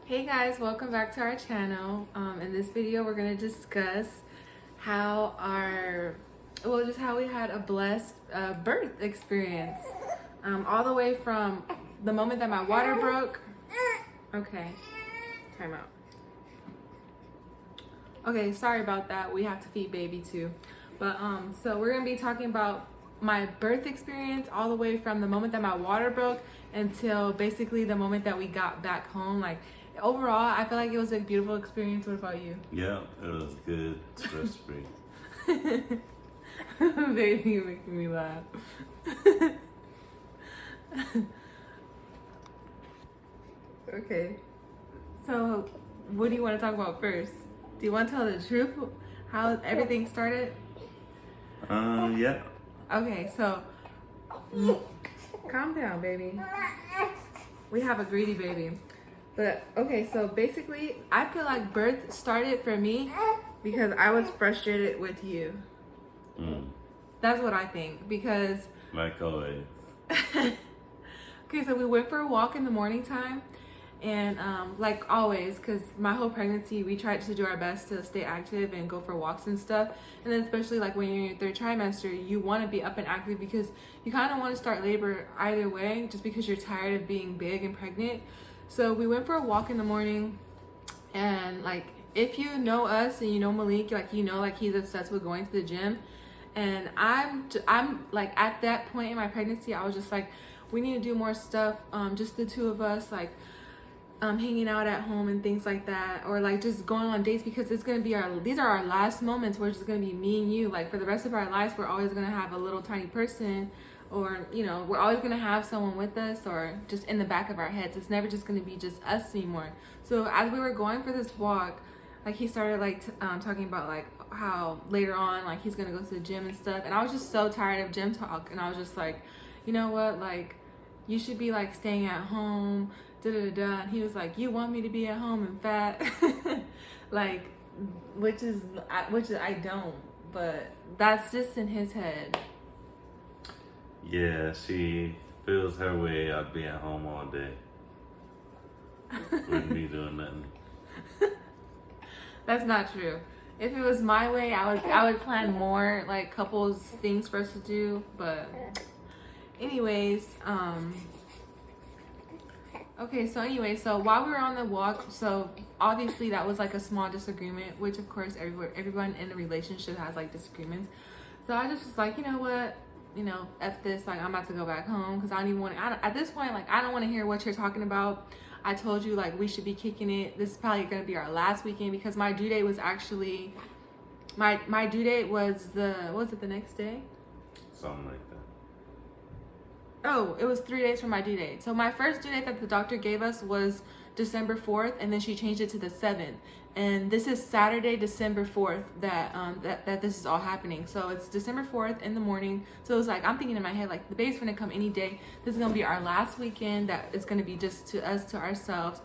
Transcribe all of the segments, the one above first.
Hey guys, welcome back to our channel. In this video, we're gonna discuss how just how we had a blessed birth experience. All the way from the moment that my water broke. Okay, time out. Okay, sorry about that. We have to feed baby too. But so we're gonna be talking about my birth experience all the way from the moment that my water broke until basically the moment that we got back home. Like overall, I feel like it was a beautiful experience. What about you? Yeah, it was good, stress free. Baby, you're making me laugh. Okay, so what do you want to talk about first? Do you want to tell the truth? How everything started? Yeah. Okay, so calm down, baby. We have a greedy baby. But okay, so basically, I feel like birth started for me because I was frustrated with you. That's what I think. Because Like always. okay, so we went for a walk in the morning time, and like always, because my whole pregnancy we tried to do our best to stay active and go for walks and stuff. And then especially like when you're in your third trimester, you want to be up and active because you kind of want to start labor either way, just because you're tired of being big and pregnant. So we went for a walk in the morning, and like if you know us and you know Malik, like you know like he's obsessed with going to the gym. And I'm like at that point in my pregnancy, I was just like, we need to do more stuff, just the two of us, like hanging out at home and things like that, or like just going on dates, because it's gonna be these are our last moments where it's just gonna be me and you. Like for the rest of our lives, we're always gonna have a little tiny person, or you know, we're always gonna have someone with us, or just in the back of our heads. It's never just gonna be just us anymore. So as we were going for this walk, like he started like talking about like how later on like he's gonna go to the gym and stuff, and I was just so tired of gym talk, and I was just like, you know what, like you should be like staying at home, da da da. And he was like, you want me to be at home and fat? Like which is I don't, but that's just in his head. Yeah, she feels her way. I'd be at home all day. Wouldn't be doing nothing. That's not true. If it was my way, I would plan more like couples things for us to do. But anyways, okay, so while we were on the walk, so obviously that was like a small disagreement, which of course everyone in a relationship has like disagreements. So I just was like, you know what, you know, F this, like I'm about to go back home because I don't even want to, at this point, like I don't want to hear what you're talking about. I told you like we should be kicking it. This is probably gonna be our last weekend because my due date was actually my due date was the next day? Something like that. Oh, it was 3 days from my due date. So my first due date that the doctor gave us was December 4th, and then she changed it to the 7th. And this is Saturday, December 4th that this is all happening. So it's December 4th in the morning. So it was like, I'm thinking in my head, like the baby's gonna come any day. This is gonna be our last weekend that it's gonna be just to us, to ourselves.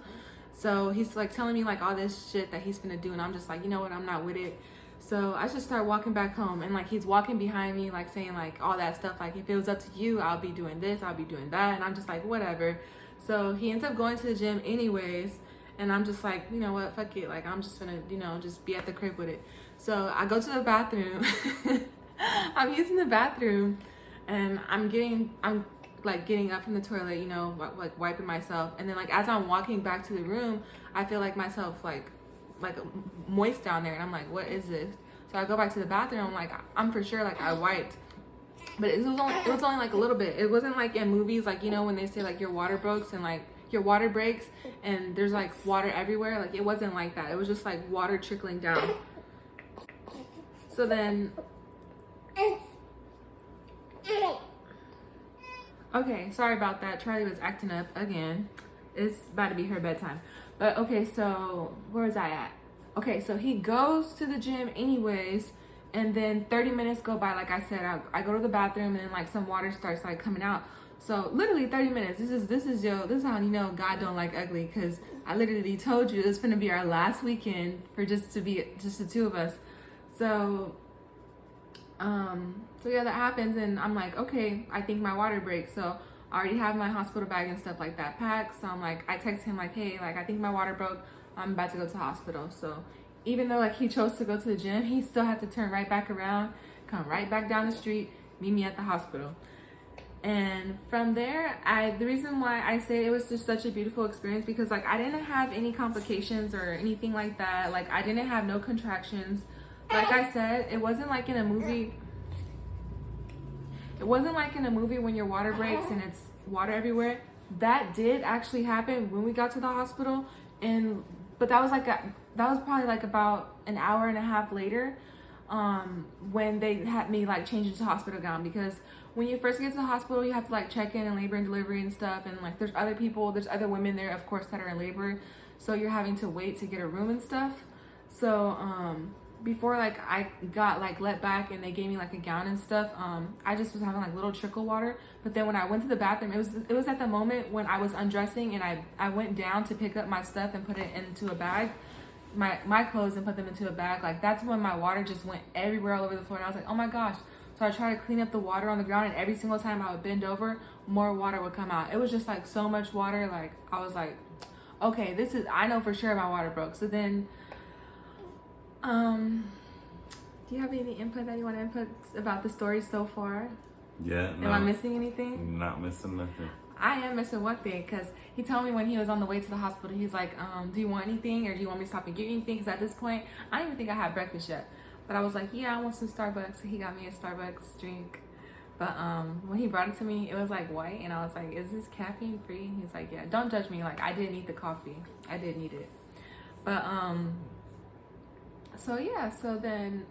So he's like telling me like all this shit that he's gonna do, and I'm just like, you know what, I'm not with it. So I just start walking back home, and like he's walking behind me, like saying like all that stuff, like if it was up to you, I'll be doing this, I'll be doing that. And I'm just like, whatever. So he ends up going to the gym anyways, and I'm just like, you know what, fuck it, like I'm just gonna, you know, just be at the crib with it. So I go to the bathroom. I'm using the bathroom, and I'm like getting up from the toilet, you know, like wiping myself, and then like as I'm walking back to the room, I feel like myself like moist down there, and I'm like, what is this? So I go back to the bathroom. I'm like, I'm for sure like I wiped, but it was only like a little bit. It wasn't like in movies, like you know when they say like your water breaks and like your water breaks and there's like water everywhere. Like it wasn't like that. It was just like water trickling down. So then okay, sorry about that. Charlie was acting up again. It's about to be her bedtime. But okay, so where was I at? Okay, so he goes to the gym anyways, and then 30 minutes go by. Like I said, I go to the bathroom, and then like some water starts like coming out. So literally 30 minutes. This is how you know God don't like ugly, because I literally told you it's gonna be our last weekend for just the two of us. So so yeah, that happens, and I'm like, okay, I think my water breaks. So I already have my hospital bag and stuff like that packed. So I'm like, I text him like, hey, like I think my water broke. I'm about to go to the hospital. So even though like he chose to go to the gym, he still had to turn right back around, come right back down the street, meet me at the hospital. And from there, the reason why I say it was just such a beautiful experience because like I didn't have any complications or anything like that. Like I didn't have no contractions. Like I said, it wasn't like in a movie. It wasn't like in a movie when your water breaks and it's water everywhere. That did actually happen when we got to the hospital, but that was probably like about an hour and a half later, when they had me like change into hospital gown because when you first get to the hospital, you have to like check in and labor and delivery and stuff, and like there's other women there, of course, that are in labor, so you're having to wait to get a room and stuff. So before like I got like let back and they gave me like a gown and stuff, I just was having like little trickle water. But then when I went to the bathroom, it was at the moment when I was undressing and I went down to pick up my stuff and put it into a bag, my clothes, and put them into a bag. Like that's when my water just went everywhere all over the floor, and I was like, oh my gosh. So I tried to clean up the water on the ground, and every single time I would bend over, more water would come out. It was just like so much water. Like I was like, okay, I know for sure my water broke. So then, do you have any input that you want to input about the story so far? Yeah. No, Am I missing anything? you're not missing nothing. I am missing one thing because he told me when he was on the way to the hospital, he's like, do you want anything or do you want me to stop and get you anything? Because at this point, I don't even think I had breakfast yet. But I was like, yeah, I want some Starbucks. So he got me a Starbucks drink. But when he brought it to me, it was like white. And I was like, is this caffeine free? He's like, yeah, don't judge me. Like, I didn't eat the coffee. I did need it. But, so yeah. So then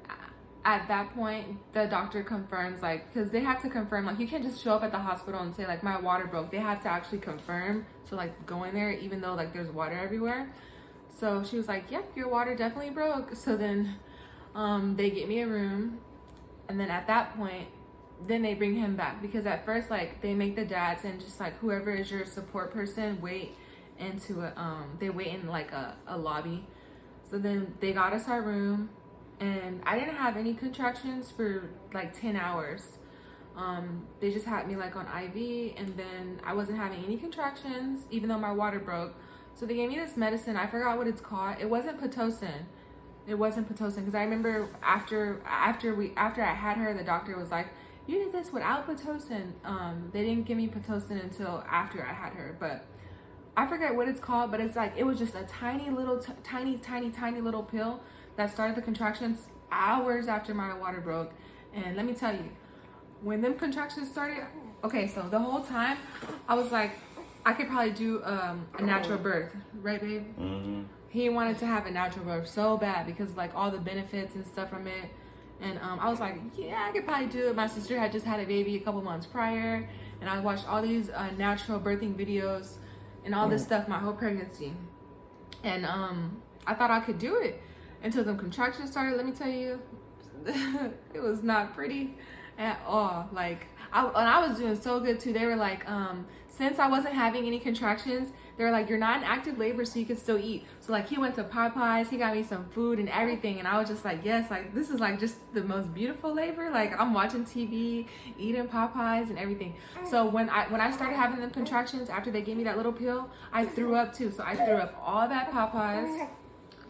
at that point, the doctor confirms, like, because they have to confirm, like, you can't just show up at the hospital and say, like, my water broke. They have to actually confirm. So, like, go in there, even though, like, there's water everywhere. So she was like, yep, your water definitely broke. So then they get me a room, and then at that point, then they bring him back because at first, like, they make the dads and just like whoever is your support person wait they wait in like a lobby. So then they got us our room, and I didn't have any contractions for like 10 hours. They just had me like on IV, and then I wasn't having any contractions even though my water broke. So they gave me this medicine. I forgot what it's called. It wasn't Pitocin. Because I remember after I had her, the doctor was like, you did this without Pitocin. They didn't give me Pitocin until after I had her, but I forget what it's called, but it's like, it was just a tiny little pill that started the contractions hours after my water broke. And let me tell you, when them contractions started, okay, so the whole time I was like, I could probably do a natural birth, right, babe? Mm-hmm. He wanted to have a natural birth so bad because like all the benefits and stuff from it. And I was like, yeah, I could probably do it. My sister had just had a baby a couple months prior, and I watched all these natural birthing videos and all this stuff my whole pregnancy. And I thought I could do it until the contractions started. Let me tell you, it was not pretty at all. Like I was doing so good too. They were like, since I wasn't having any contractions, they were like, you're not in active labor, so you can still eat. So like he went to Popeyes, he got me some food and everything, and I was just like, yes, like this is like just the most beautiful labor. Like I'm watching TV, eating Popeyes and everything. So when I started having them contractions after they gave me that little pill, I threw up too. So I threw up all that Popeyes.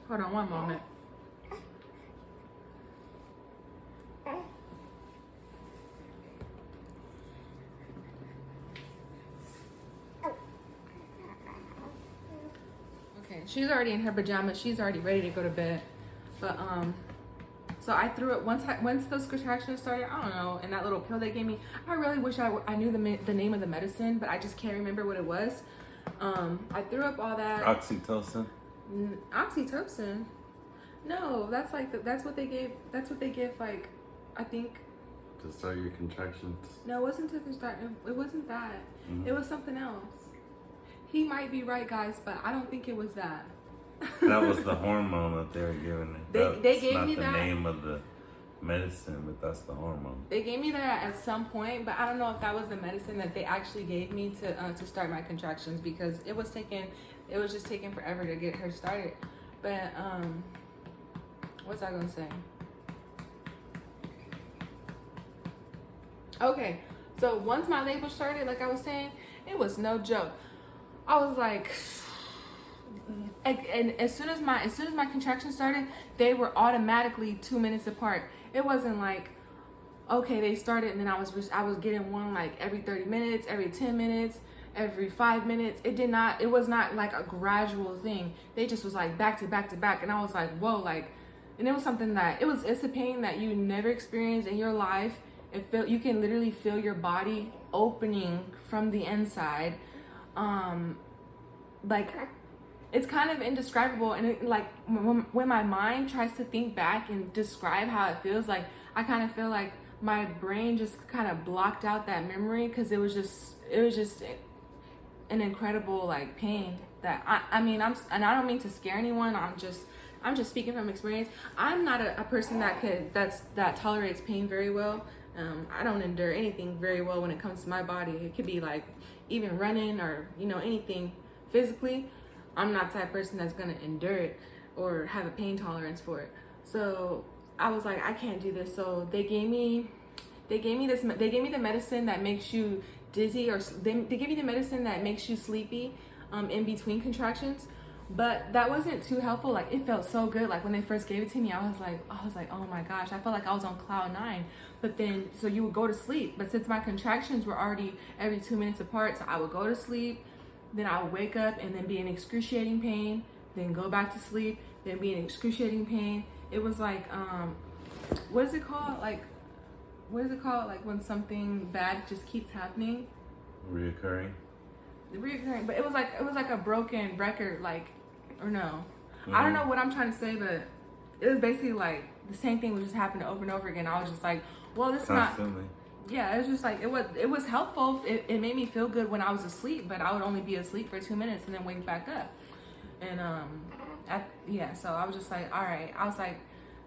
Hold on one moment. She's already in her pajamas. She's already ready to go to bed. But so I threw it once those contractions started. I don't know. And that little pill they gave me, I really wish I knew the name of the medicine, but I just can't remember what it was. I threw up all that. Oxytocin. Oxytocin. No, that's like that's what they gave. That's what they give. Like, I think. To start your contractions. No, it wasn't to start. It wasn't that. Mm-hmm. It was something else. He might be right, guys, but I don't think it was that. That was the hormone that they were giving it. They gave me that. That's not the name of the medicine, but that's the hormone. They gave me that at some point, but I don't know if that was the medicine that they actually gave me to start my contractions, because it was just taking forever to get her started. But what's I gonna say? Okay, so once my label started, like I was saying, It was no joke. I was like, and as soon as my contractions started, they were automatically 2 minutes apart. It wasn't like, okay, they started and then I was getting one like every 30 minutes, every 10 minutes, every 5 minutes. It was not like a gradual thing. They just was like back to back to back, and I was like, whoa, like, and it was something that it's a pain that you never experienced in your life. You can literally feel your body opening from the inside. Like, it's kind of indescribable, and it, like when my mind tries to think back and describe how it feels, like I kind of feel like my brain just kind of blocked out that memory, because it was just an incredible like pain that I mean, and I don't mean to scare anyone. I'm just speaking from experience. I'm not a person that tolerates pain very well. I don't endure anything very well when it comes to my body. It could be like even running or, you know, anything physically. I'm not the type of person that's gonna endure it or have a pain tolerance for it. So I was like, I can't do this. So they gave me the medicine that makes you dizzy, or they give you the medicine that makes you sleepy in between contractions. But that wasn't too helpful. Like, it felt so good. Like, when they first gave it to me, I was like, oh my gosh, I felt like I was on cloud 9. But then, so you would go to sleep. But since my contractions were already every 2 minutes apart, so I would go to sleep, then I would wake up and then be in excruciating pain, then go back to sleep, then be in excruciating pain. It was like, what is it called? Like when something bad just keeps happening? Reoccurring, but it was like a broken record, like, or no. I don't know what I'm trying to say, but it was basically like the same thing was just happening over and over again. I was just like, well, this is not. Yeah, it was just like it was helpful. It made me feel good when I was asleep, but I would only be asleep for 2 minutes and then wake back up. And so I was just like, all right. I was like,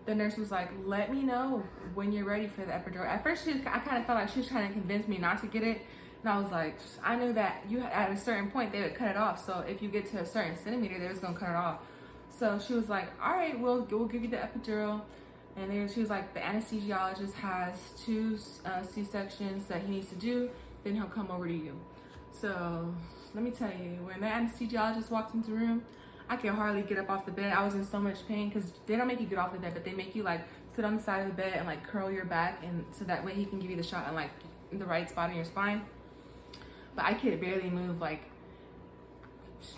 the nurse was like, let me know when you're ready for the epidural. At first, I kind of felt like she was trying to convince me not to get it. And I was like, I knew that at a certain point they would cut it off. So if you get to a certain centimeter, they was gonna cut it off. So she was like, all right, we'll give you the epidural. And then she was like, the anesthesiologist has 2 C-sections that he needs to do. Then he'll come over to you. So let me tell you, when the anesthesiologist walked into the room, I could hardly get up off the bed. I was in so much pain, because they don't make you get off the bed, but they make you like sit on the side of the bed and like curl your back, and so that way he can give you the shot in like in the right spot in your spine. But I could barely move, like,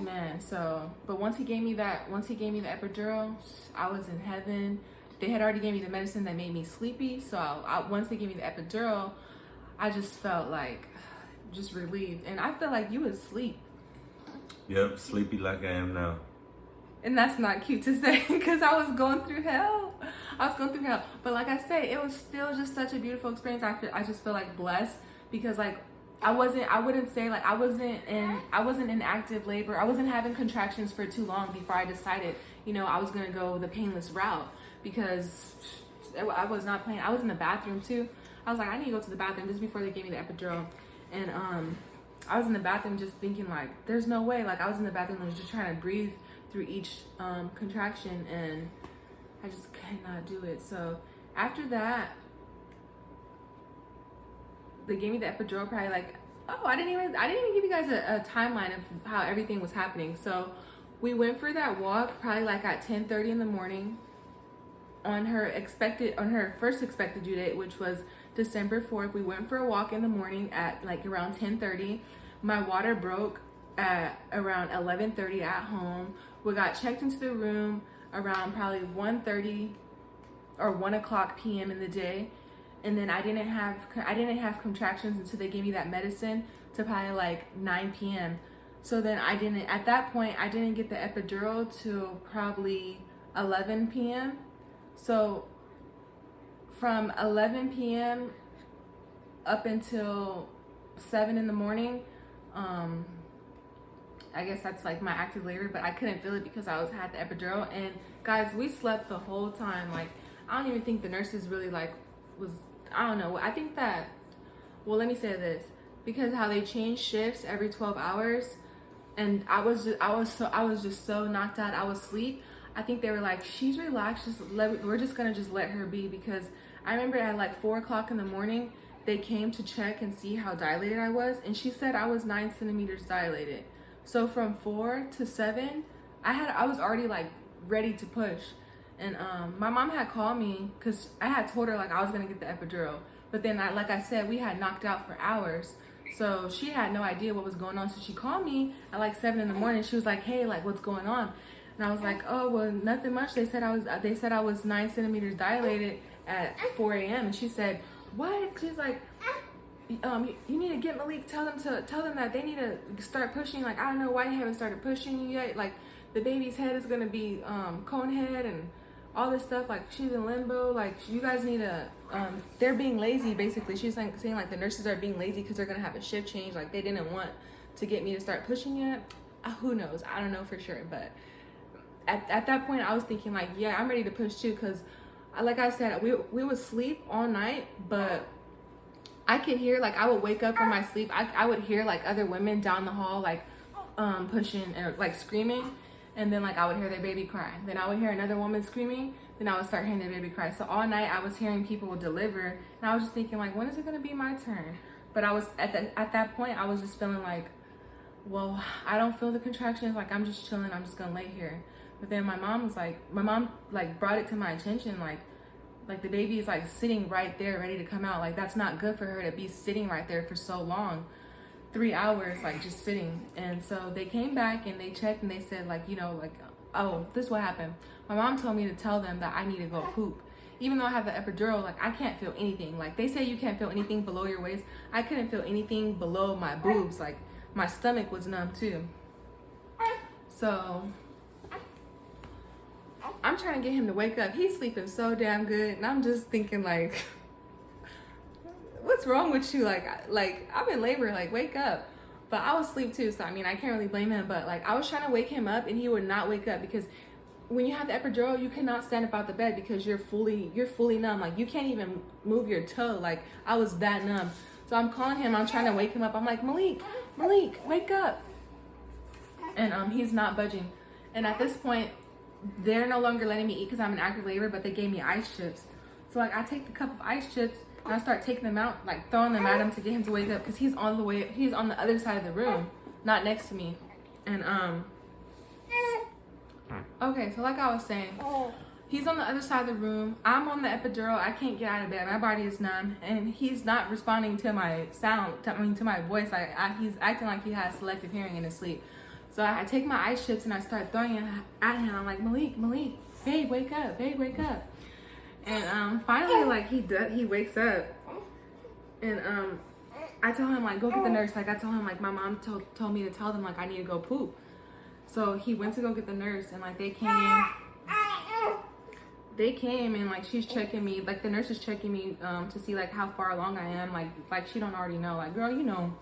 man. So, but once he gave me the epidural, I was in heaven. They had already gave me the medicine that made me sleepy. So once they gave me the epidural, I just felt like just relieved, and I felt like you was asleep. Yep, sleepy like I am now. And that's not cute to say, because I was going through hell. But like I say, it was still just such a beautiful experience. I just feel like blessed, because like I wasn't in active labor. I wasn't having contractions for too long before I decided, you know, I was gonna go the painless route, because I was not playing. I was in the bathroom too. I was like, I need to go to the bathroom just before they gave me the epidural. And I was in the bathroom just thinking like, there's no way. Like, I was in the bathroom and just trying to breathe through each contraction, and I just could not do it. So after that, they gave me the epidural probably like, I didn't even give you guys a timeline of how everything was happening. So we went for that walk probably like at 10:30 in the morning on her first expected due date, which was December 4th. We went for a walk in the morning at like around 10:30. My water broke at around 11:30 at home. We got checked into the room around probably 1:30 or 1 o'clock p.m. in the day. And then I didn't have contractions until they gave me that medicine to probably like 9 p.m. So then at that point I didn't get the epidural till probably 11 p.m. So from 11 p.m. up until 7 in the morning, I guess that's like my active labor, but I couldn't feel it because I had the epidural. And guys, we slept the whole time. Like, I don't even think the nurses really like I don't know. I think that, well, let me say this, because how they change shifts every 12 hours, and I was just so knocked out. I was asleep. I think they were like, she's relaxed. We're just gonna let her be, because I remember at like 4 o'clock in the morning, they came to check and see how dilated I was, and she said I was 9 centimeters dilated. So from 4 to 7, I was already like ready to push. And my mom had called me because I had told her like I was gonna get the epidural, but then like I said, we had knocked out for hours, so she had no idea what was going on. So she called me at like 7 in the morning. She was like, "Hey, like what's going on?" And I was like, "Oh, well, nothing much. They said I was 9 centimeters dilated at 4 a.m." And she said, "What?" She's like, you need to get Malik. Tell them that they need to start pushing. Like, I don't know why you haven't started pushing you yet. Like, the baby's head is gonna be cone head and all this stuff. Like, she's in limbo. Like, you guys need to. They're being lazy, basically. She's saying like the nurses are being lazy because they're gonna have a shift change. Like, they didn't want to get me to start pushing yet. Who knows? I don't know for sure. But at that point, I was thinking like, yeah, I'm ready to push too. Cause, like I said, we would sleep all night, but I could hear, like, I would wake up from my sleep. I would hear like other women down the hall like pushing or like screaming, and then like I would hear their baby cry. Then I would hear another woman screaming. Then I would start hearing their baby cry. So all night I was hearing people deliver, and I was just thinking like, when is it gonna be my turn? But I was at that point I was just feeling like, well, I don't feel the contractions. Like, I'm just chilling. I'm just gonna lay here. But then my mom brought it to my attention like the baby is like sitting right there ready to come out. Like, that's not good for her to be sitting right there for so long, 3 hours, like just sitting. And so they came back and they checked and they said like, oh, this is what happened. My mom told me to tell them that I need to go poop. Even though I have the epidural, like, I can't feel anything. Like, they say you can't feel anything below your waist. I couldn't feel anything below my boobs. Like, my stomach was numb too. So I'm trying to get him to wake up. He's sleeping so damn good, and I'm just thinking like, what's wrong with you? Like I'm in labor. Like, wake up. But I was asleep too, so I mean, I can't really blame him. But like, I was trying to wake him up, and he would not wake up because when you have the epidural, you cannot stand up out the bed because you're fully numb. Like, you can't even move your toe. Like, I was that numb. So I'm calling him. I'm trying to wake him up. I'm like, Malik, wake up. And he's not budging. And at this point, they're no longer letting me eat because I'm in active labor, but they gave me ice chips. So like, I take the cup of ice chips and I start taking them out, like throwing them at him to get him to wake up because he's on the other side of the room, not next to me. And okay, so like I was saying, he's on the other side of the room. I'm on the epidural. I can't get out of bed. My body is numb, and he's not responding to my sound. To my voice. Like, he's acting like he has selective hearing in his sleep. So I take my ice chips and I start throwing it at him. I'm like, Malik, babe, wake up. And finally, like, he wakes up, and I tell him like, go get the nurse. Like, I tell him like, my mom told me to tell them like I need to go poop. So he went to go get the nurse, and like they came and like she's checking me, like the nurse is checking me to see like how far along I am. Like she don't already know. Like, girl, you know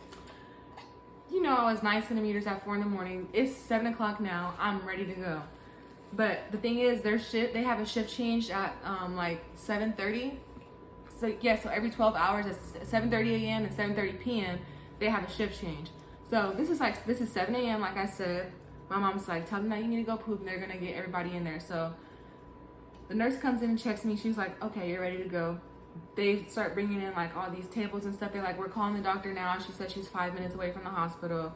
I was 9 centimeters at 4 in the morning. It's 7 o'clock now. I'm ready to go. But the thing is, they have a shift change at like 7:30. So yeah, so every 12 hours at 7:30 a.m. and 7:30 p.m. they have a shift change. So this is 7 a.m. like I said. My mom's like, tell them that you need to go poop, and they're gonna get everybody in there. So the nurse comes in and checks me. She's like, okay, you're ready to go. They start bringing in like all these tables and stuff. They're like, we're calling the doctor now. She said she's 5 minutes away from the hospital.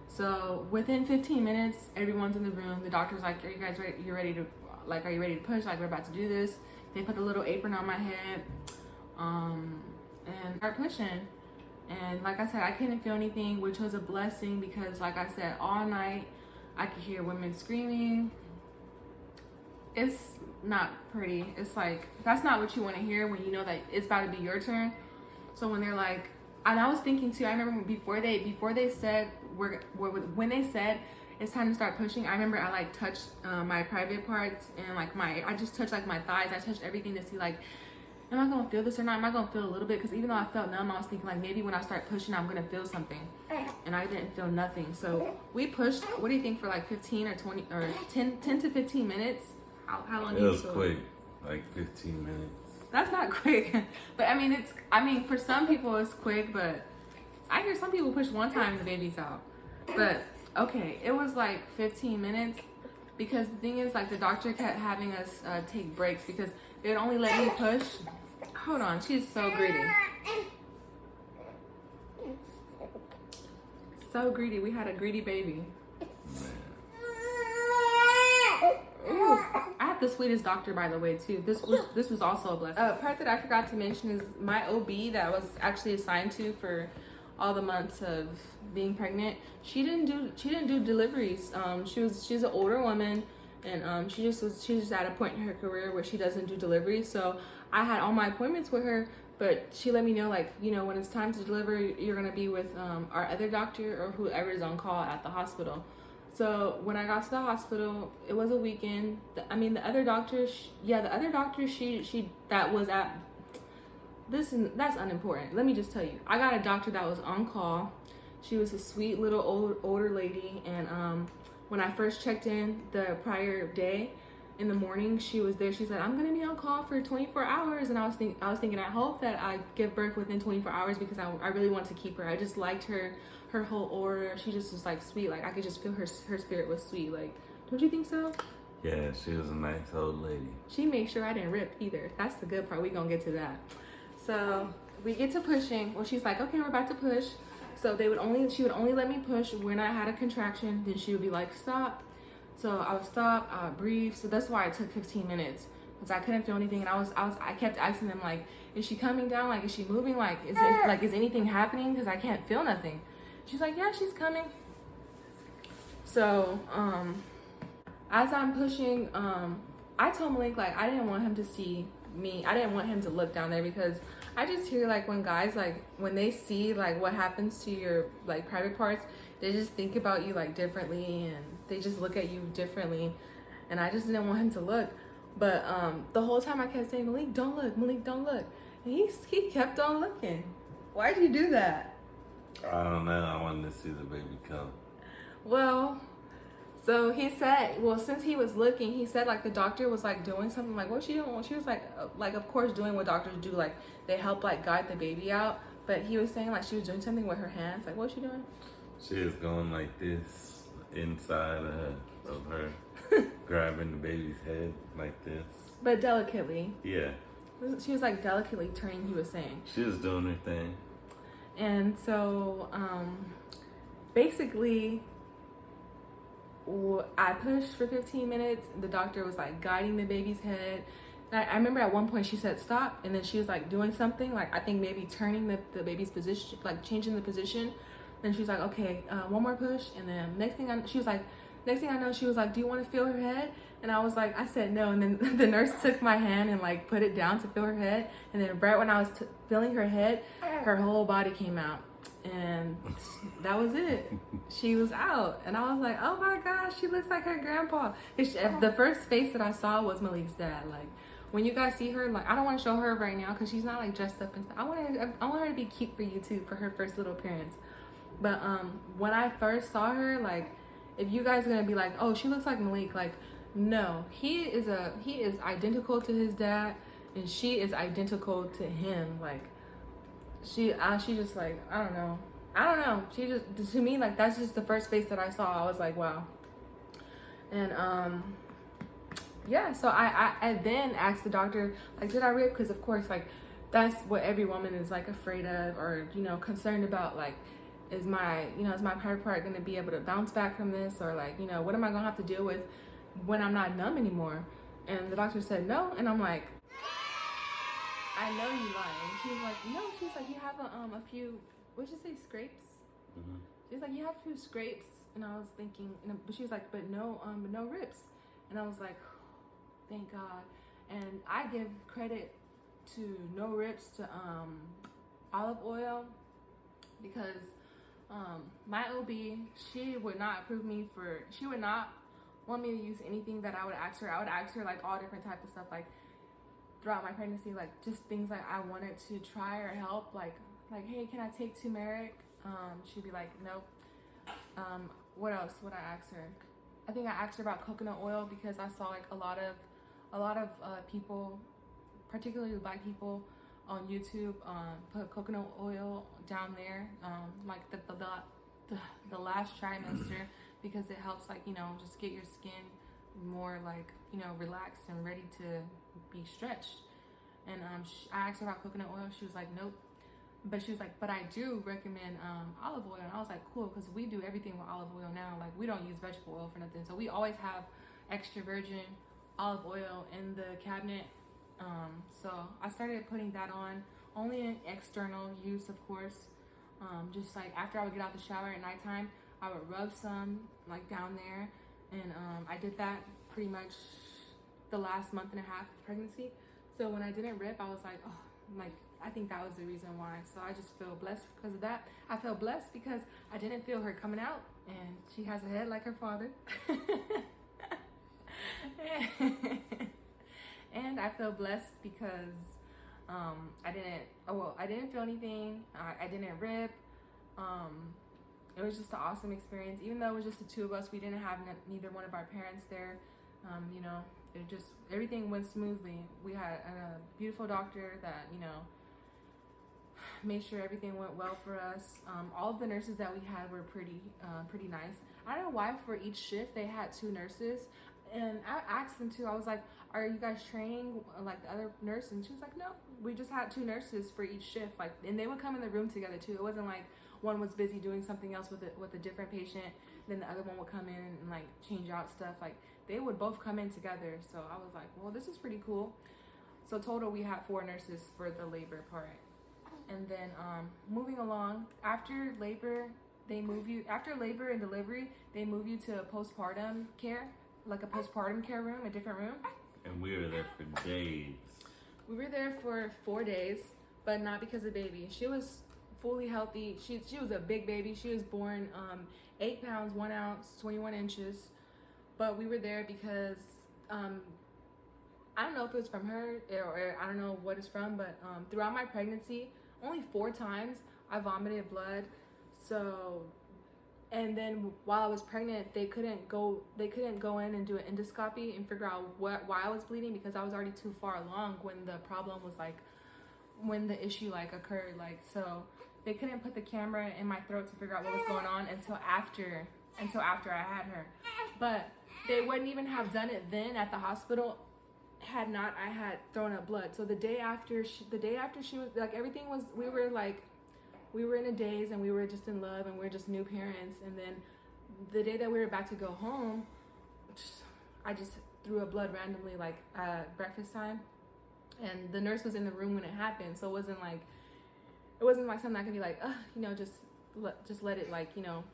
So within 15 minutes, everyone's in the room. The doctor's like, are you guys ready? Are you ready to push? Like, we're about to do this. They put the little apron on my head, and start pushing. And like I said, I couldn't feel anything, which was a blessing because like I said, all night I could hear women screaming. It's not pretty. It's like, that's not what you want to hear when you know that it's about to be your turn. So when they're like, and I was thinking too, I remember before they said when they said it's time to start pushing, I remember I like touched my private parts and like I just touched like my thighs. I touched everything to see like, am I gonna feel this or not? Am I gonna feel a little bit? Because even though I felt numb, I was thinking like maybe when I start pushing, I'm gonna feel something, and I didn't feel nothing. So we pushed. What do you think, for like 15 or 20 or 10 to 15 minutes? How long? It was quick, like 15 minutes. That's not quick, but I mean, for some people it's quick, but I hear some people push one time and the baby's out. But okay, it was like 15 minutes because the thing is, like, the doctor kept having us take breaks because they'd only let me push. Hold on, she's so greedy. So greedy. We had a greedy baby. Man. Ooh. I have the sweetest doctor, by the way, too. This was also a blessing. Part that I forgot to mention is my OB that I was actually assigned to for all the months of being pregnant. She didn't do deliveries. She's an older woman, and she's just at a point in her career where she doesn't do deliveries. So I had all my appointments with her, but she let me know, like, you know, when it's time to deliver, you're gonna be with our other doctor or whoever is on call at the hospital. So when I got to the hospital, it was a weekend. The other doctor, she that was at that's unimportant. Let me just tell you, I got a doctor that was on call. She was a sweet little older lady, and when I first checked in the prior day in the morning, she was there. She said, "I'm gonna be on call for 24 hours," and I was thinking, I hope that I give birth within 24 hours because I really want to keep her. I just liked her whole aura. She just was like sweet. Like I could just feel her spirit was sweet. Like, don't you think so? Yeah, she was a nice old lady. She made sure I didn't rip either. That's the good part. We gonna get to that. So we get to pushing. Well, she's like, "Okay, we're about to push." So she would only let me push when I had a contraction. Then she would be like, "Stop." So I would stop. I would breathe. So that's why it took 15 minutes because I couldn't feel anything, and I kept asking them, like, "Is she coming down? Like, is she moving? Like, is anything happening? Because I can't feel nothing." She's like, "Yeah, she's coming." So as I'm pushing, I told Malik, like, I didn't want him to see me. I didn't want him to look down there because I just hear, like, when guys, like, when they see, like, what happens to your, like, private parts, they just think about you, like, differently, and they just look at you differently, and I just didn't want him to look. But the whole time I kept saying, "Malik, don't look. Malik, don't look." And he kept on looking. Why'd you do that? I don't know. I wanted to see the baby come. Well, so he said, well, since he was looking, he said, like, the doctor was, like, doing something. Like, what's she doing? Well, she was like, of course, doing what doctors do. Like, they help, like, guide the baby out. But he was saying, like, she was doing something with her hands. Like, what's she doing? She was going like this inside of her, grabbing the baby's head like this. But delicately. Yeah. She was, like, delicately turning, he was saying. She was doing her thing. And so, basically, I pushed for 15 minutes. The doctor was, like, guiding the baby's head. I remember at one point she said stop, and then she was, like, doing something, like, I think maybe turning the baby's position, like, changing the position. Then she was like, "Okay, one more push." And then next thing I know, she was like, "Do you want to feel her head?" And I said no. And then the nurse took my hand and, like, put it down to feel her head. And then right when I was feeling her head, her whole body came out. And that was it. She was out. And I was like, "Oh my gosh, she looks like her grandpa." The first face that I saw was Malik's dad. Like, when you guys see her, like, I don't want to show her right now because she's not, like, dressed up and stuff. I want her to be cute for you too, for her first little appearance. But when I first saw her, like, if you guys are gonna be like, "Oh, she looks like Malik," like, no, he is identical to his dad, and she is identical to him. Like, she just, like, I don't know. She just, to me, like, that's just the first face that I saw. I was like, wow. And yeah. So I then asked the doctor, like, did I rip? Because of course, like, that's what every woman is, like, afraid of, or, you know, concerned about. Like, is my private part going to be able to bounce back from this? Or, like, you know, what am I going to have to deal with when I'm not numb anymore? And the doctor said no. And I'm like, "I know you lying." She was like, "No." She was like, "You have a few," what'd you say, scrapes? Mm-hmm. She was like, "You have a few scrapes." And I was thinking, but she was like, but no rips. And I was like, thank God. And I give credit to no rips to olive oil, because my OB, she would not want me to use anything that I would ask her. I would ask her, like, all different types of stuff, like, throughout my pregnancy, like, just things like I wanted to try or help, like, "Hey, can I take turmeric?" She'd be like, "Nope." What else would I ask her? I think I asked her about coconut oil, because I saw, like, a lot of people, particularly Black people on YouTube, put coconut oil down there, like the last trimester, because it helps, like, you know, just get your skin more, like, you know, relaxed and ready to be stretched. And I asked her about coconut oil. She was like, "Nope." But she was like, but I do recommend olive oil. And I was like, cool, because we do everything with olive oil now. Like, we don't use vegetable oil for nothing. So we always have extra virgin olive oil in the cabinet. So I started putting that on, only in external use, of course. Just like after I would get out the shower at nighttime, I would rub some like down there. And I did that pretty much the last month and a half of pregnancy. So when I didn't rip, I was like, oh, like, I think that was the reason why. So I just feel blessed because of that. I feel blessed because I didn't feel her coming out, and she has a head like her father. And I feel blessed because I didn't feel anything. I didn't rip. It was just an awesome experience. Even though it was just the two of us, we didn't have neither one of our parents there. You know, it just, everything went smoothly. We had a beautiful doctor that, you know, made sure everything went well for us. All of the nurses that we had were pretty nice. I don't know why for each shift they had 2 nurses. And I asked them too, I was like, are you guys training like the other nurse? And she was like, no, we just had 2 nurses for each shift. Like, and they would come in the room together too. It wasn't like one was busy doing something else with a different patient, then the other one would come in and like change out stuff. Like, they would both come in together. So I was like, well, this is pretty cool. So total, we had 4 nurses for the labor part. And then moving along, after labor and delivery, they move you to postpartum care, like a postpartum care room, a different room. And we were there for days. We were there for 4 days, but not because of baby. She was fully healthy. She was a big baby. She was born 8 pounds, 1 ounce, 21 inches. But we were there because I don't know if it was from her or I don't know what it's from, but throughout my pregnancy, only 4 times I vomited blood. So, and then while I was pregnant, they couldn't go in and do an endoscopy and figure out why I was bleeding, because I was already too far along when the problem was like, when the issue like occurred. Like, so they couldn't put the camera in my throat to figure out what was going on until after I had her. But they wouldn't even have done it then at the hospital had not I had thrown up blood. So the day after she was like, everything was, we were in a daze and we were just in love and we were just new parents. And then the day that we were about to go home, I just threw up blood randomly, like breakfast time. And the nurse was in the room when it happened. So it wasn't like something I could be like, you know, just let it like, you know,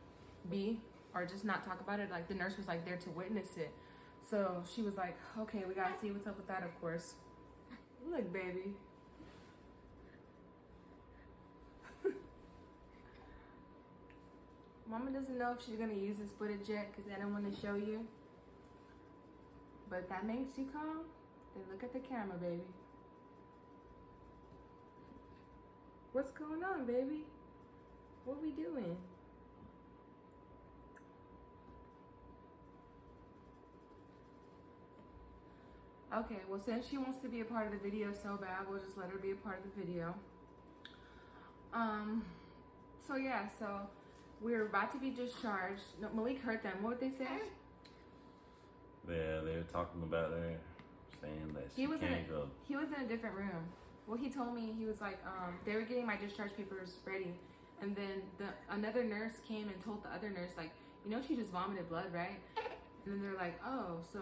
be, or just not talk about it. Like, the nurse was like there to witness it. So she was like, okay, we gotta see what's up with that, of course. Look, baby. Mama doesn't know if she's gonna use this footage yet because I don't want to show you. But if that makes you calm, then look at the camera, baby. What's going on, baby? What we doing? Okay, well, since she wants to be a part of the video so bad, we'll just let her be a part of the video. So yeah, so we're about to be discharged. No, Malik heard them. What would they say? Yeah, they were talking about her, saying that she can't go. He was in a different room. Well, he told me, he was like, they were getting my discharge papers ready. And then another nurse came and told the other nurse, like, you know, she just vomited blood, right? And then they're like, oh, so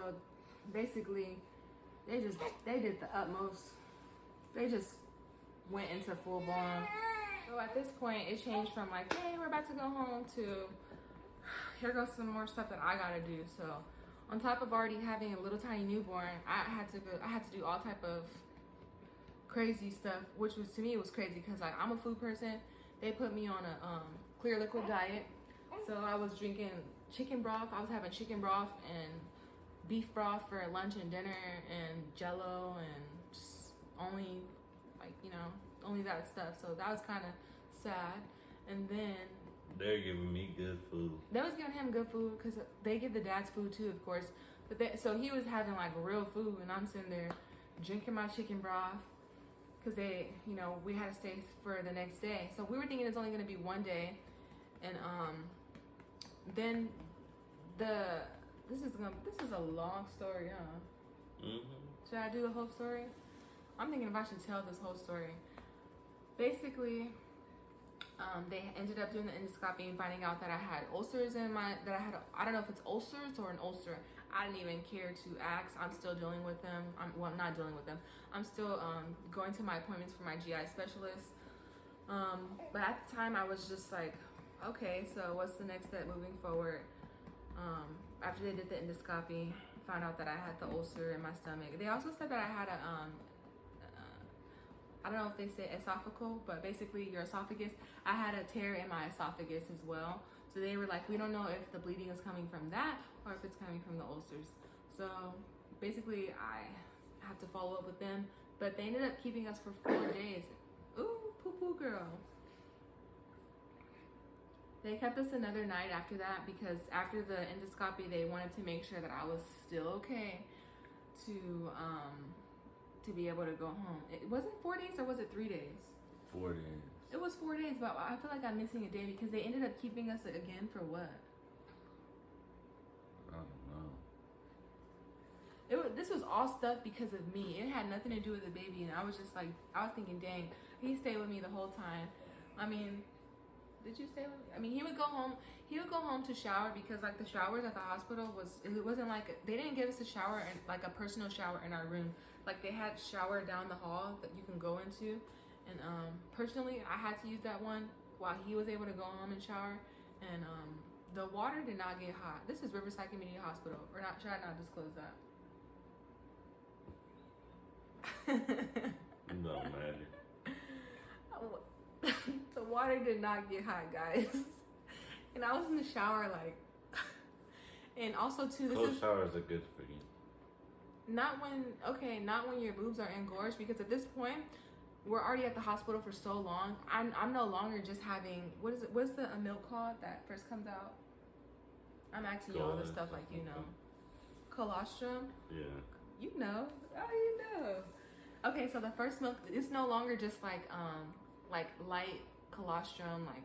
basically they did the utmost. They just went into full blown. So at this point, it changed from like, hey, we're about to go home, to here goes some more stuff that I gotta do. So on top of already having a little tiny newborn, I had to do all type of crazy stuff, which was, to me, it was crazy because like, I'm a food person. They put me on a clear liquid diet. So I was drinking chicken broth. I was having chicken broth and beef broth for lunch and dinner, and Jello, and just only, like, you know, only that stuff. So that was kind of sad. And then they're giving me good food. They was giving him good food because they give the dads food too, of course. But so he was having like real food, and I'm sitting there drinking my chicken broth because they, you know, we had to stay for the next day. So we were thinking it's only going to be 1 day, and then this is a long story, huh? Mm-hmm. Should I do the whole story? I'm thinking if I should tell this whole story. Basically, They ended up doing the endoscopy and finding out that I had ulcers in my, I don't know if it's ulcers or an ulcer. I didn't even care to ask. I'm still dealing with them. I'm not dealing with them. I'm still going to my appointments for my GI specialist. But at the time I was just like, okay, so what's the next step moving forward? After they did the endoscopy, found out that I had the ulcer in my stomach. They also said that I had a, I don't know if they say esophageal, but basically your esophagus, I had a tear in my esophagus as well. So they were like, we don't know if the bleeding is coming from that or if it's coming from the ulcers. So basically I have to follow up with them, but they ended up keeping us for 4 days. Ooh, poo-poo girl. They kept us another night after that because after the endoscopy, they wanted to make sure that I was still okay to be able to go home. It wasn't 4 days or was it 3 days? 4 days. It was 4 days, but I feel like I'm missing a day because they ended up keeping us again for what? I don't know. This was all stuff because of me. It had nothing to do with the baby, and I was just like, I was thinking, dang, he stayed with me the whole time. I mean, did you stay with me? I mean, he would go home to shower because like the showers at the hospital it wasn't like, they didn't give us a shower and like a personal shower in our room. Like they had shower down the hall that you can go into. And personally, I had to use that one while he was able to go home and shower. And the water did not get hot. This is Riverside Community Hospital. Or not, should I not disclose that? No matter. The water did not get hot, guys. And I was in the shower like, and also too, Cold showers are good for you. Not when your boobs are engorged, because at this point, we're already at the hospital for so long. I'm no longer just having, what's the milk called that first comes out? I'm asking you all this stuff like you know. Colostrum? Yeah. You know. Oh, you know. Okay, so the first milk, it's no longer just like light colostrum, like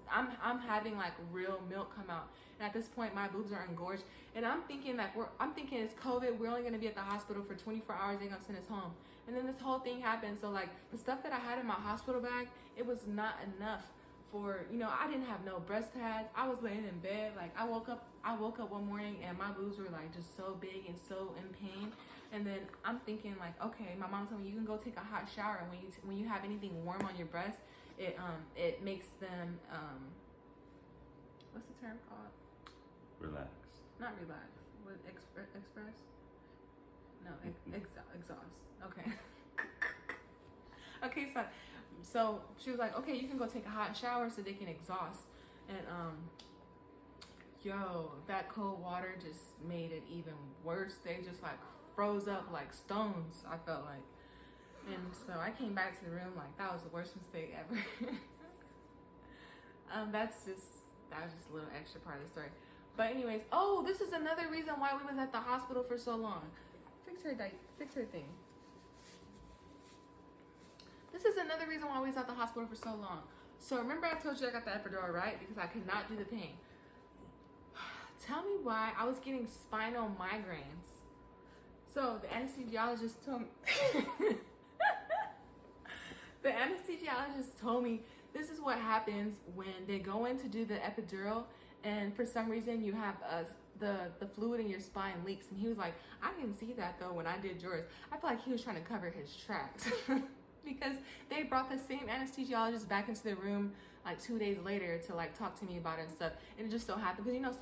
I'm having like real milk come out, and at this point my boobs are engorged, and I'm thinking it's COVID, we're only gonna be at the hospital for 24 hours, they're gonna send us home, and then this whole thing happened. So like the stuff that I had in my hospital bag, it was not enough for, you know, I didn't have no breast pads. I was laying in bed, like I woke up one morning and my boobs were like just so big and so in pain. And then I'm thinking like, okay, my mom told me you can go take a hot shower, and when you have anything warm on your breast, it makes them what's the term called? Relax. Not relax. What, express? No, exhaust. Okay. Okay, so she was like, okay, you can go take a hot shower so they can exhaust. And yo, that cold water just made it even worse. They just like froze up like stones, I felt like. And so I came back to the room like that was the worst mistake ever. That was just a little extra part of the story. But anyways, oh, this is another reason why we was at the hospital for so long. Fix her thing. This is another reason why we was at the hospital for so long. So remember I told you I got the epidural, right? Because I could not do the pain. Tell me why I was getting spinal migraines. So the anesthesiologist told me the anesthesiologist told me this is what happens when they go in to do the epidural, and for some reason you have the fluid in your spine leaks. And he was like, I didn't see that though when I did yours. I feel like he was trying to cover his tracks. Because they brought the same anesthesiologist back into the room like 2 days later to like talk to me about it and stuff. And it just so happened because, you know,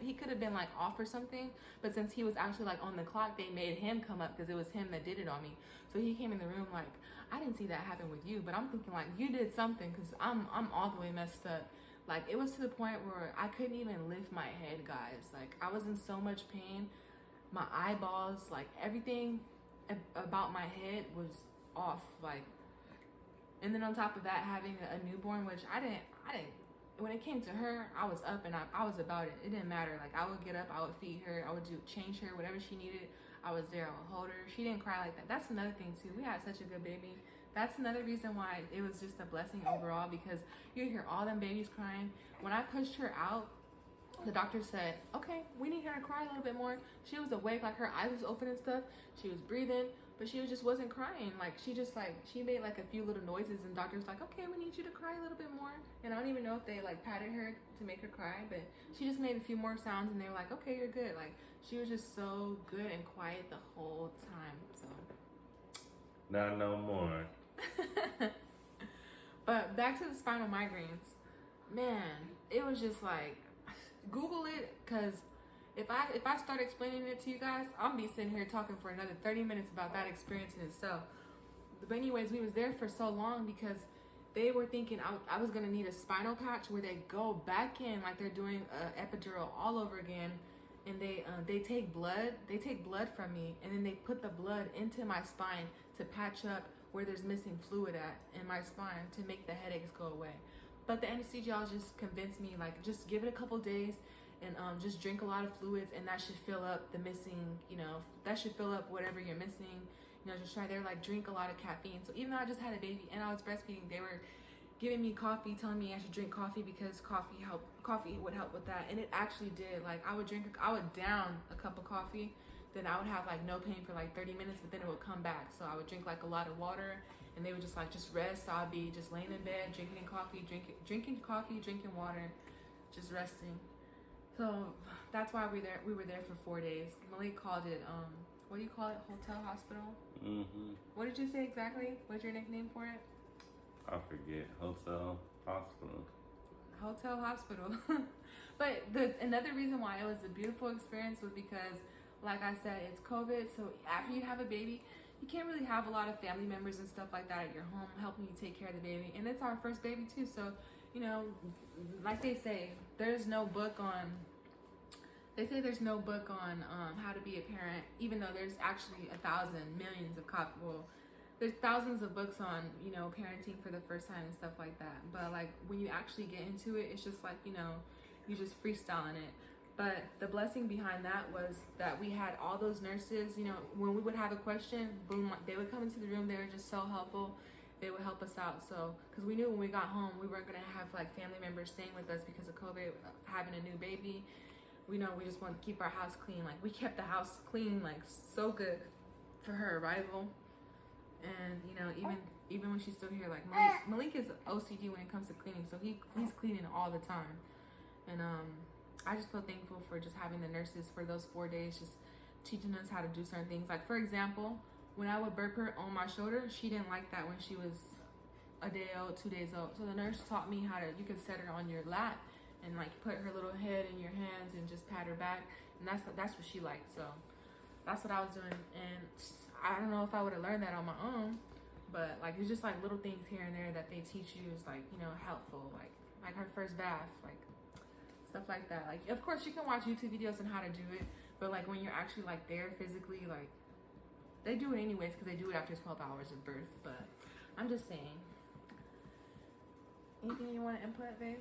he could have been like off or something, but since he was actually like on the clock, they made him come up because it was him that did it on me. So he came in the room like, I didn't see that happen with you, but I'm thinking like you did something because I'm all the way messed up. Like it was to the point where I couldn't even lift my head, guys. Like I was in so much pain. My eyeballs, like everything about my head was off, like. And then on top of that, having a newborn, which I didn't when it came to her, I was up and I was about it. It didn't matter. Like I would get up, I would feed her, I would change her, whatever she needed, I was there. I would hold her. She didn't cry like that. That's another thing too. We had such a good baby. That's another reason why it was just a blessing overall, because you hear all them babies crying. When I pushed her out, the doctor said, okay, we need her to cry a little bit more. She was awake, like her eyes was open and stuff. She was breathing, but she just wasn't crying. Like she made like a few little noises, and doctor was like, okay, we need you to cry a little bit more. And I don't even know if they like patted her to make her cry, but she just made a few more sounds, and they were like, okay, you're good. Like she was just so good and quiet the whole time. So not no more. But back to the spinal migraines, man, it was just like, Google it, because if I start explaining it to you guys, I'm be sitting here talking for another 30 minutes about that experience in itself. But anyways, we was there for so long because they were thinking I was gonna need a spinal patch where they go back in like they're doing a epidural all over again, and they take blood from me, and then they put the blood into my spine to patch up where there's missing fluid at in my spine to make the headaches go away. But the anesthesiologist convinced me, like, just give it a couple days and just drink a lot of fluids, and that should fill up the missing, that should fill up whatever you're missing. Just try. They're like, drink a lot of caffeine. So even though I just had a baby and I was breastfeeding, they were giving me coffee, telling me I should drink coffee because coffee would help with that. And it actually did. Like, I would down a cup of coffee, then I would have like no pain for like 30 minutes, but then it would come back. So I would drink like a lot of water, and they would just like, just rest. So I'd be just laying in bed, drinking coffee, drinking water, just resting. So that's why we were there for 4 days. Malik called it, what do you call it? Hotel hospital? Mm-hmm. What did you say exactly? What's your nickname for it? I forget. Hotel hospital. Hotel hospital. But another reason why it was a beautiful experience was because, like I said, it's COVID. So after you have a baby, you can't really have a lot of family members and stuff like that at your home helping you take care of the baby. And it's our first baby too. So, like they say, there's no book on how to be a parent, even though there's actually millions of there's thousands of books on, parenting for the first time and stuff like that. But like when you actually get into it, it's just like, you just freestyling it. But the blessing behind that was that we had all those nurses, when we would have a question, boom, they would come into the room. They were just so helpful. They would help us out. So, because we knew when we got home, we weren't going to have like family members staying with us because of COVID, having a new baby. We just wanted to keep our house clean. Like, we kept the house clean, like, so good for her arrival. And, even when she's still here, like, Malik is OCD when it comes to cleaning. So he's cleaning all the time. And I just feel thankful for just having the nurses for those 4 days, just teaching us how to do certain things. Like, for example, when I would burp her on my shoulder, she didn't like that when she was a day old, 2 days old. So the nurse taught me you could set her on your lap and like put her little head in your hands and just pat her back. And that's what she liked. So that's what I was doing. And I don't know if I would have learned that on my own, but like, it's just like little things here and there that they teach you is like, helpful. Like her first bath, like stuff like that. Like, of course you can watch YouTube videos on how to do it, but like when you're actually like there physically, like they do it anyways because they do it after 12 hours of birth. But I'm just saying. Anything you want to input, babe?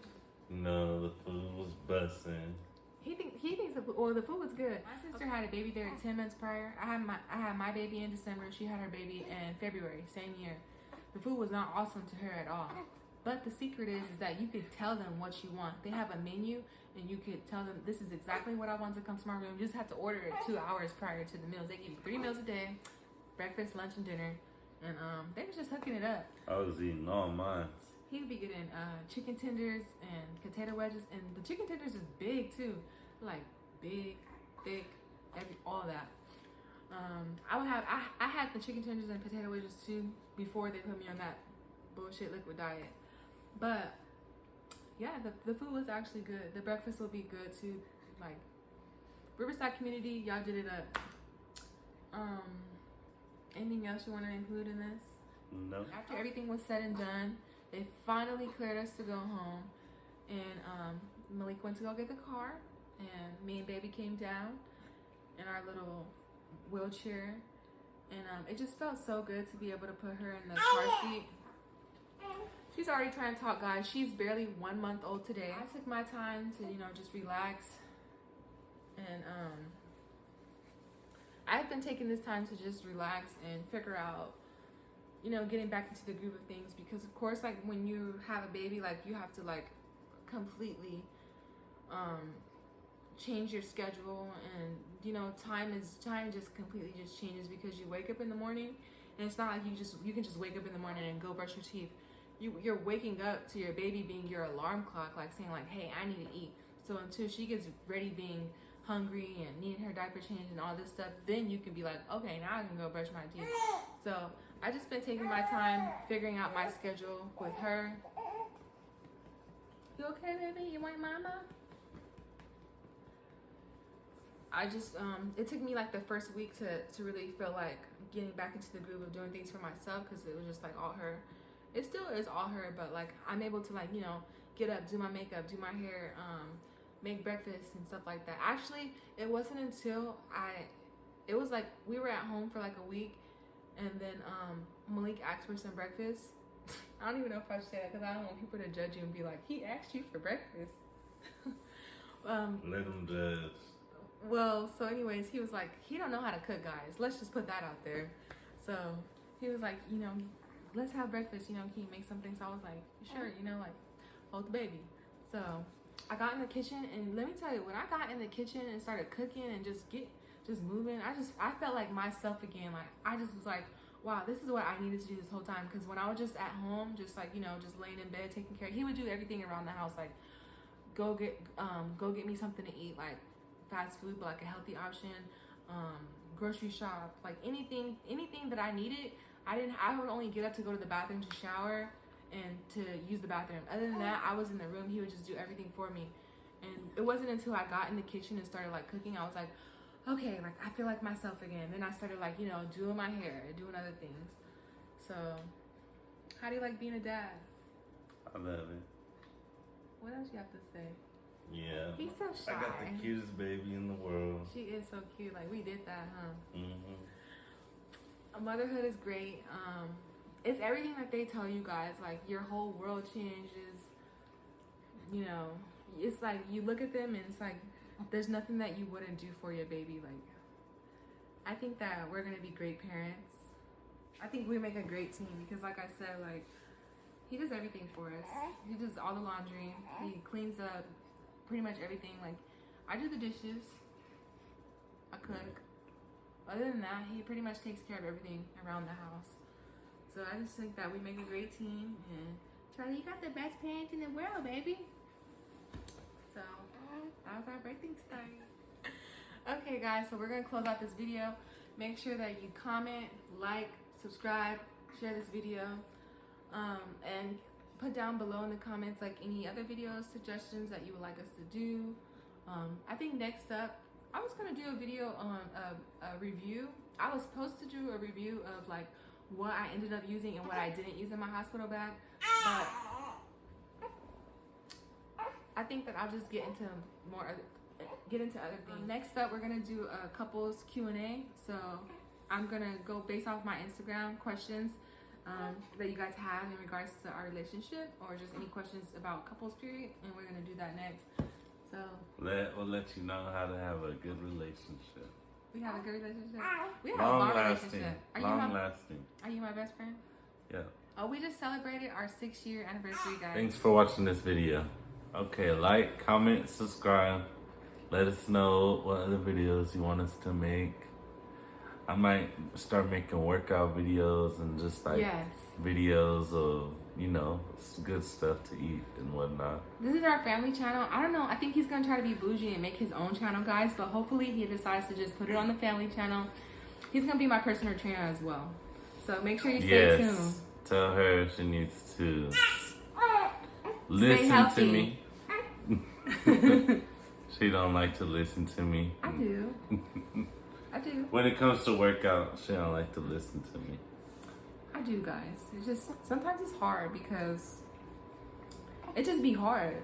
No, the food was busting. He thinks the food was good. My sister had a baby there 10 months prior. I had my baby in December. She had her baby in February, same year. The food was not awesome to her at all. But the secret is that you could tell them what you want. They have a menu, and you could tell them, this is exactly what I want to come to my room. You just have to order it 2 hours prior to the meals. They give you 3 meals a day, breakfast, lunch, and dinner. And they was just hooking it up. I was eating all mine. He would be getting chicken tenders and potato wedges. And the chicken tenders is big, too. Like, big, thick, all that. I had the chicken tenders and potato wedges, too, before they put me on that bullshit liquid diet. But yeah, the food was actually good. The breakfast will be good too. Like, Riverside community, y'all did it up. Anything else you want to include in this? No. After everything was said and done, they finally cleared us to go home, and Malik went to go get the car, and me and baby came down in our little wheelchair, and it just felt so good to be able to put her in the car seat. She's already trying to talk, guys. She's barely 1 month old today. I took my time to, just relax. And I've been taking this time to just relax and figure out, getting back into the groove of things. Because, of course, like, when you have a baby, like, you have to, like, completely change your schedule, and you know, time just completely just changes because you wake up in the morning, and it's not like you can just wake up in the morning and go brush your teeth. You're waking up to your baby being your alarm clock, like saying like, hey, I need to eat. So until she gets ready, being hungry and needing her diaper change and all this stuff, then you can be like, okay, now I can go brush my teeth. So I just been taking my time figuring out my schedule with her. You okay, baby? You want mama? I just it took me like the first week to really feel like getting back into the groove of doing things for myself, because it was just like all her. It still is all her, but like I'm able to, like, you know, get up, do my makeup, do my hair, make breakfast and stuff like that. Actually, it wasn't until it was like we were at home for like a week, and then Malik asked for some breakfast. I don't even know if I should say that because I don't want people to judge you and be like, he asked you for breakfast. Let him judge. Well, so anyways, he was like, he don't know how to cook, guys. Let's just put that out there. So he was like, you know, let's have breakfast, you know, can you make something? So I was like, sure, you know, like, hold the baby. So I got in the kitchen, and let me tell you, when I got in the kitchen and started cooking and just moving, I felt like myself again. Like, I just was like, wow, this is what I needed to do this whole time. Because when I was just at home, just like, you know, just laying in bed, taking care, he would do everything around the house, like go get me something to eat, like fast food, but like a healthy option, grocery shop, like anything that I needed. I would only get up to go to the bathroom to shower and to use the bathroom. Other than that, I was in the room. He would just do everything for me. And it wasn't until I got in the kitchen and started like cooking, I was like, okay, like I feel like myself again. Then I started like, you know, doing my hair, doing other things. So how do you like being a dad? I love it. What else you have to say? Yeah. He's so shy. I got the cutest baby in the world. She is so cute. Like, we did that, huh? Mm-hmm. Motherhood is great. It's everything that they tell you guys. Like, your whole world changes. You know, it's like you look at them and it's like there's nothing that you wouldn't do for your baby. Like, I think that we're gonna be great parents. I think we make a great team because, like I said, like, he does everything for us. He does all the laundry. He cleans up pretty much everything. Like, I do the dishes. I cook. Other than that, he pretty much takes care of everything around the house. So I just think that we make a great team. And Charlie, you got the best parents in the world, baby. So that was our birthing story. Okay, guys, so we're gonna close out this video. Make sure that you comment, like, subscribe, share this video, and put down below in the comments like any other videos, suggestions that you would like us to do. I think next up, I was gonna do a video on a review. I was supposed to do a review of like what I ended up using and what I didn't use in my hospital bag, but I think that I'll just get into other things. Next up, we're gonna do a couples Q&A. So I'm gonna go based off my Instagram questions that you guys have in regards to our relationship, or just any questions about couples period, and we're gonna do that next. So We'll let you know how to have a good relationship. we have a good relationship. We have a long relationship. Long-lasting. Are you my best friend? Yeah. Oh, we just celebrated our 6-year anniversary, guys. Thanks for watching this video. Okay, like, comment, subscribe. Let us know what other videos you want us to make. I might start making workout videos and just like videos of, you know, good stuff to eat and whatnot. This is our family channel. I don't know. I think he's going to try to be bougie and make his own channel, guys. But hopefully he decides to just put it on the family channel. He's going to be my personal trainer as well. So make sure you stay tuned. Tell her she needs to listen to me. She don't like to listen to me. I do. I do. When it comes to workout, she don't like to listen to me. I do, guys. It's just, sometimes it's hard because it just be hard.